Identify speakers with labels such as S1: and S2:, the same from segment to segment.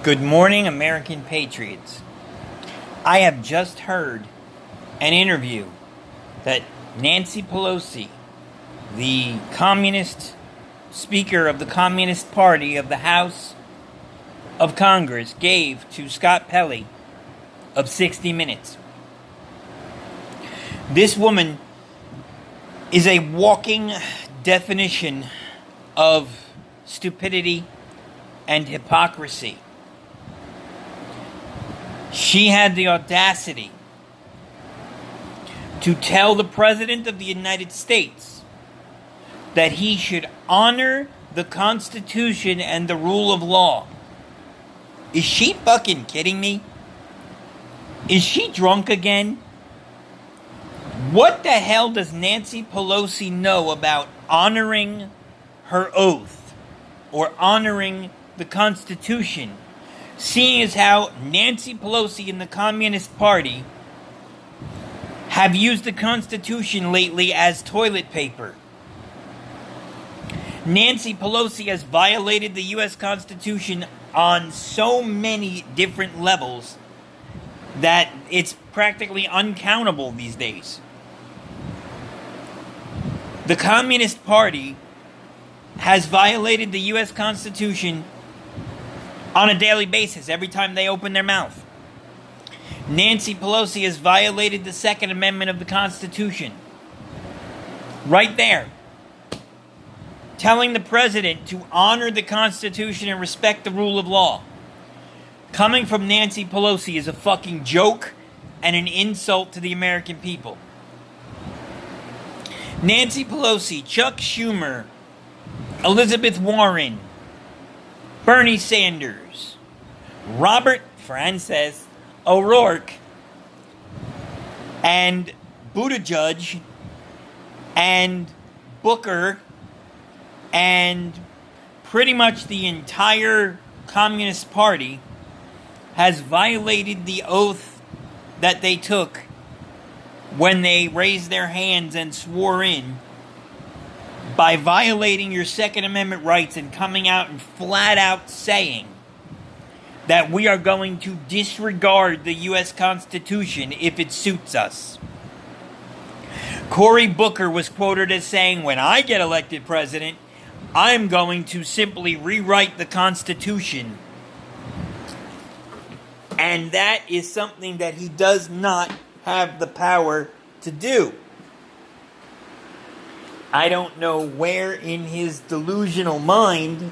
S1: Good morning, American patriots. I have just heard an interview that Nancy Pelosi, the communist speaker of the Communist Party of the House of Congress, gave to Scott Pelley of 60 Minutes. This woman is a walking definition of stupidity and hypocrisy. She had the audacity to tell the President of the United States that he should honor the Constitution and the rule of law. Is she fucking kidding me? Is she drunk again? What the hell does Nancy Pelosi know about honoring her oath or honoring the Constitution? Seeing as how Nancy Pelosi and the Communist Party have used the Constitution lately as toilet paper. Nancy Pelosi has violated the U.S. Constitution on so many different levels that it's practically uncountable these days. The Communist Party has violated the U.S. Constitution on a daily basis, every time they open their mouth. Nancy Pelosi has violated the Second Amendment of the Constitution. Right there. Telling the President to honor the Constitution and respect the rule of law. Coming from Nancy Pelosi is a fucking joke and an insult to the American people. Nancy Pelosi, Chuck Schumer, Elizabeth Warren, Bernie Sanders, Robert Francis O'Rourke, and Buttigieg, and Booker, and pretty much the entire Communist Party has violated the oath that they took when they raised their hands and swore in, by violating your Second Amendment rights and coming out and flat out saying that we are going to disregard the U.S. Constitution if it suits us. Cory Booker was quoted as saying, when I get elected president, I'm going to simply rewrite the Constitution. And that is something that he does not have the power to do. I don't know where in his delusional mind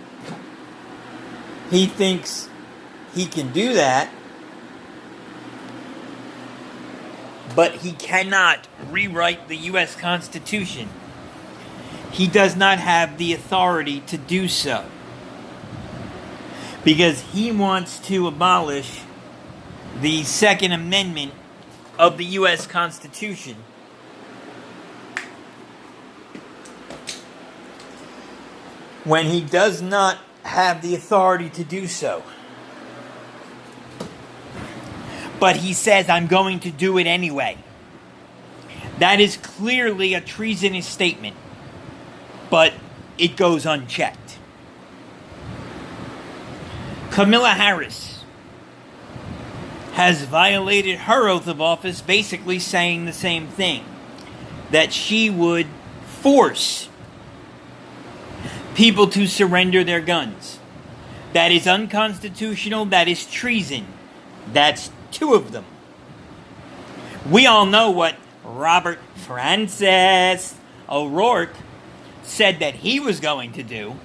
S1: he thinks he can do that, but he cannot rewrite the U.S. Constitution. He does not have the authority to do so, because he wants to abolish the Second Amendment of the U.S. Constitution. When he does not have the authority to do so. But he says, I'm going to do it anyway. That is clearly a treasonous statement, but it goes unchecked. Kamala Harris has violated her oath of office, basically saying the same thing, that she would force people to surrender their guns. That is unconstitutional. That is treason. That's two of them. We all know what Robert Francis O'Rourke said that he was going to do.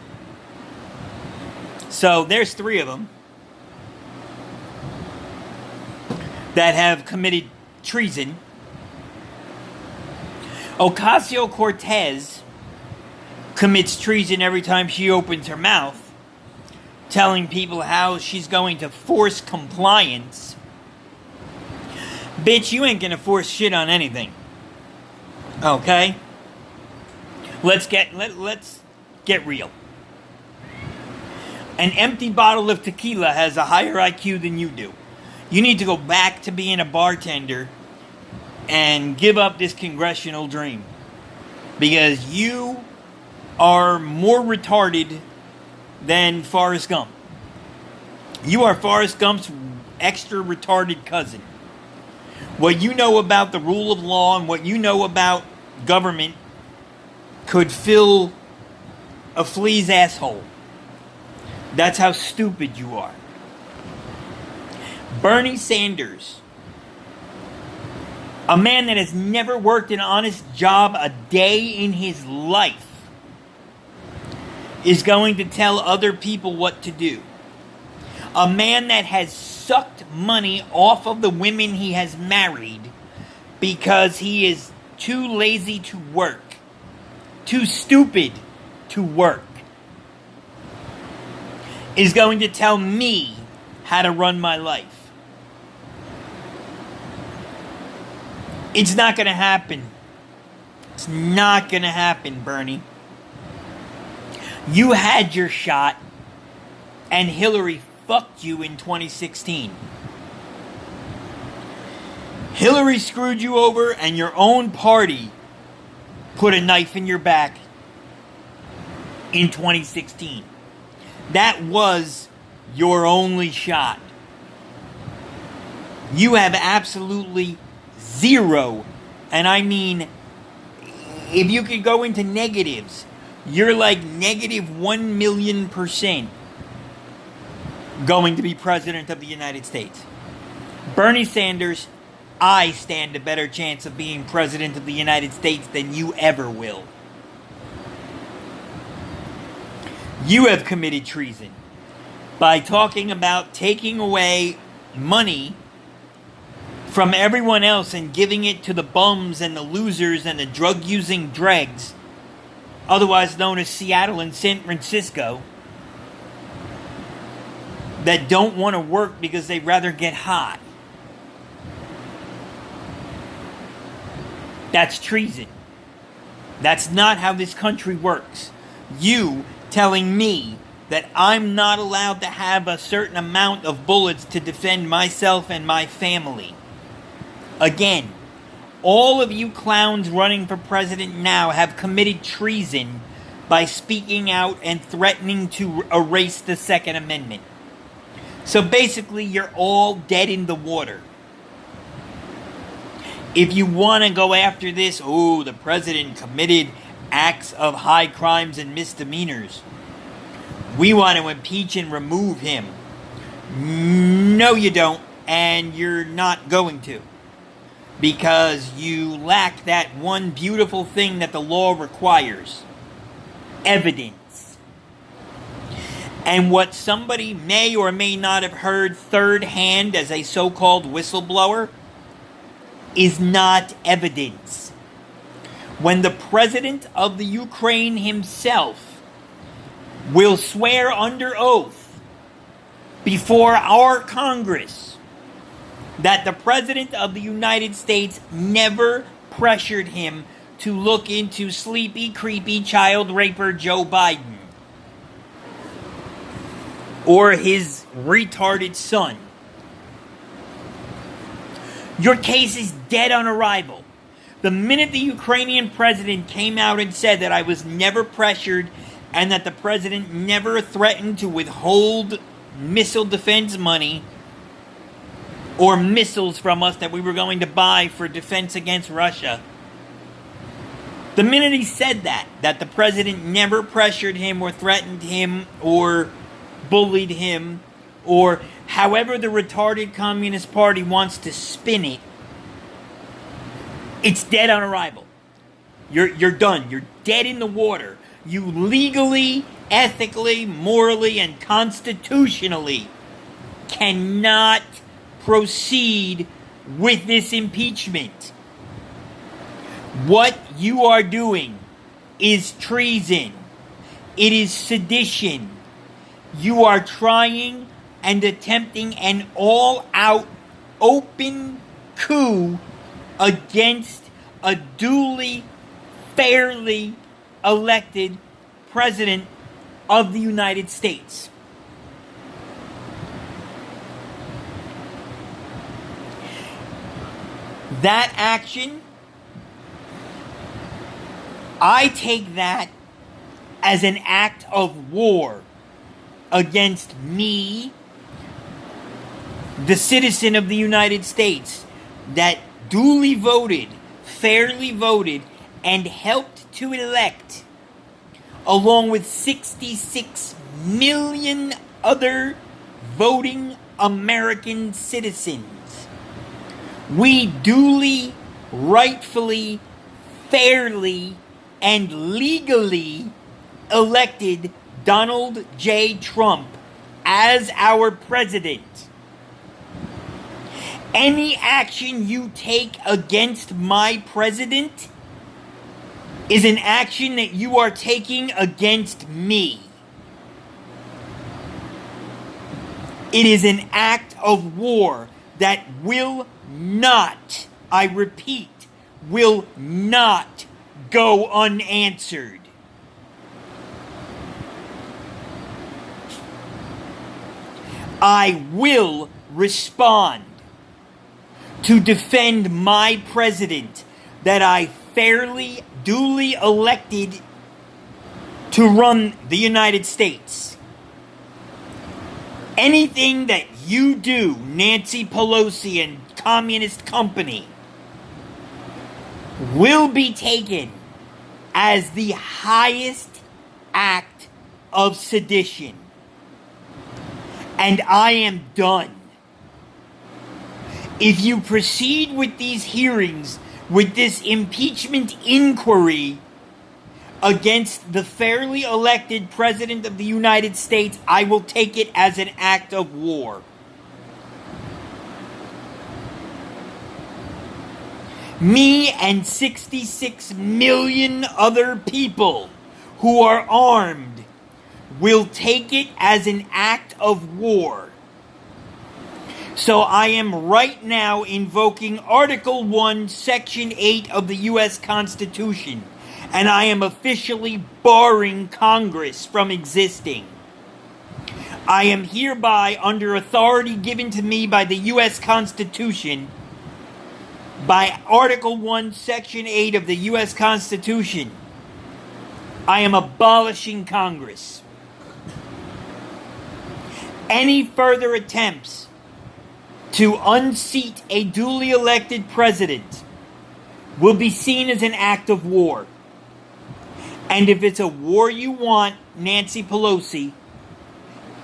S1: So there's three of them that have committed treason. Ocasio-Cortez commits treason every time she opens her mouth, telling people how she's going to force compliance. Bitch, you ain't gonna force shit on anything. Okay? Let's get real. An empty bottle of tequila has a higher IQ than you do. You need to go back to being a bartender and give up this congressional dream, because you are more retarded than Forrest Gump. You are Forrest Gump's extra retarded cousin. What you know about the rule of law and what you know about government could fill a flea's asshole. That's how stupid you are. Bernie Sanders, a man that has never worked an honest job a day in his life, is going to tell other people what to do. A man that has sucked money off of the women he has married because he is too lazy to work, too stupid to work, is going to tell me how to run my life. It's not going to happen. It's not going to happen, Bernie. You had your shot, and Hillary fucked you in 2016. Hillary screwed you over, and your own party put a knife in your back in 2016. That was your only shot. You have absolutely zero, and I mean, if you could go into negatives, you're like negative 1,000,000% going to be president of the United States. Bernie Sanders, I stand a better chance of being president of the United States than you ever will. You have committed treason by talking about taking away money from everyone else and giving it to the bums and the losers and the drug-using dregs, otherwise known as Seattle and San Francisco, that don't want to work because they'd rather get high. That's treason. That's not how this country works. You telling me that I'm not allowed to have a certain amount of bullets to defend myself and my family. Again, all of you clowns running for president now have committed treason by speaking out and threatening to erase the Second Amendment. So basically, you're all dead in the water. If you want to go after this, oh, the president committed acts of high crimes and misdemeanors, we want to impeach and remove him. No, you don't, and you're not going to. Because you lack that one beautiful thing that the law requires. Evidence. And what somebody may or may not have heard third hand as a so-called whistleblower is not evidence. When the president of the Ukraine himself will swear under oath before our Congress that the President of the United States never pressured him to look into sleepy, creepy child raper Joe Biden or his retarded son. Your case is dead on arrival. The minute the Ukrainian president came out and said that I was never pressured and that the president never threatened to withhold missile defense money or missiles from us that we were going to buy for defense against Russia. The minute he said that the president never pressured him or threatened him or bullied him or however the retarded Communist Party wants to spin it, it's dead on arrival. You're done. You're dead in the water. You legally, ethically, morally, and constitutionally cannot proceed with this impeachment. What you are doing is treason. It is sedition. You are trying and attempting an all-out open coup against a duly, fairly elected president of the United States. That action, I take that as an act of war against me, the citizen of the United States that duly voted, fairly voted, and helped to elect, along with 66 million other voting American citizens, we duly, rightfully, fairly, and legally elected Donald J. Trump as our president. Any action you take against my president is an action that you are taking against me. It is an act of war that will not, I repeat, will not go unanswered. I will respond to defend my president that I fairly, duly elected to run the United States. Anything that you do, Nancy Pelosi and Communist Company, will be taken as the highest act of sedition. And I am done. If you proceed with these hearings, with this impeachment inquiry against the fairly elected President of the United States, I will take it as an act of war. Me and 66 million other people who are armed will take it as an act of war. So I am right now invoking Article 1, Section 8 of the U.S. Constitution, and I am officially barring Congress from existing. I am hereby, under authority given to me by the U.S. Constitution, by Article 1, Section 8 of the U.S. Constitution, I am abolishing Congress. Any further attempts to unseat a duly elected president will be seen as an act of war. And if it's a war you want, Nancy Pelosi,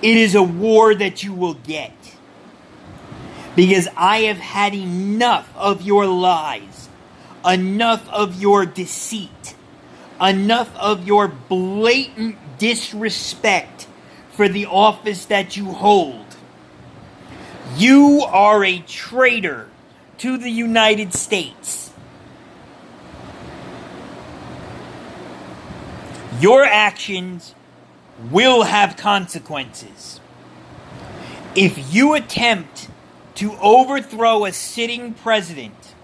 S1: it is a war that you will get. Because I have had enough of your lies, enough of your deceit, enough of your blatant disrespect for the office that you hold. You are a traitor to the United States. Your actions will have consequences. If you attempt to overthrow a sitting president,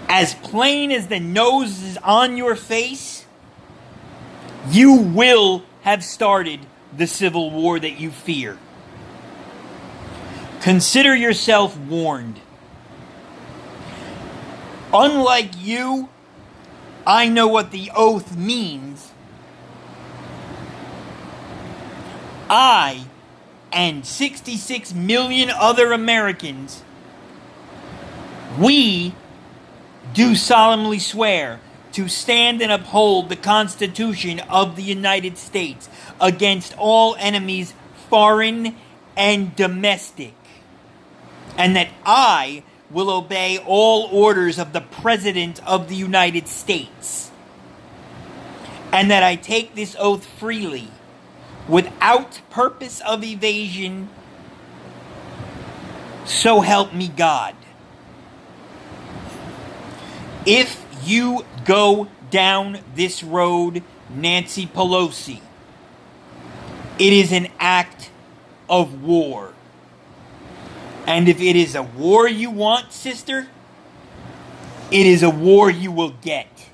S1: as plain as the nose is on your face, you will have started the civil war that you fear. Consider yourself warned. Unlike you, I know what the oath means. I and 66 million other Americans, we do solemnly swear to stand and uphold the Constitution of the United States against all enemies, foreign and domestic, and that I will obey all orders of the President of the United States, and that I take this oath freely, without purpose of evasion, so help me God. If you go down this road, Nancy Pelosi, it is an act of war. And if it is a war you want, sister, it is a war you will get.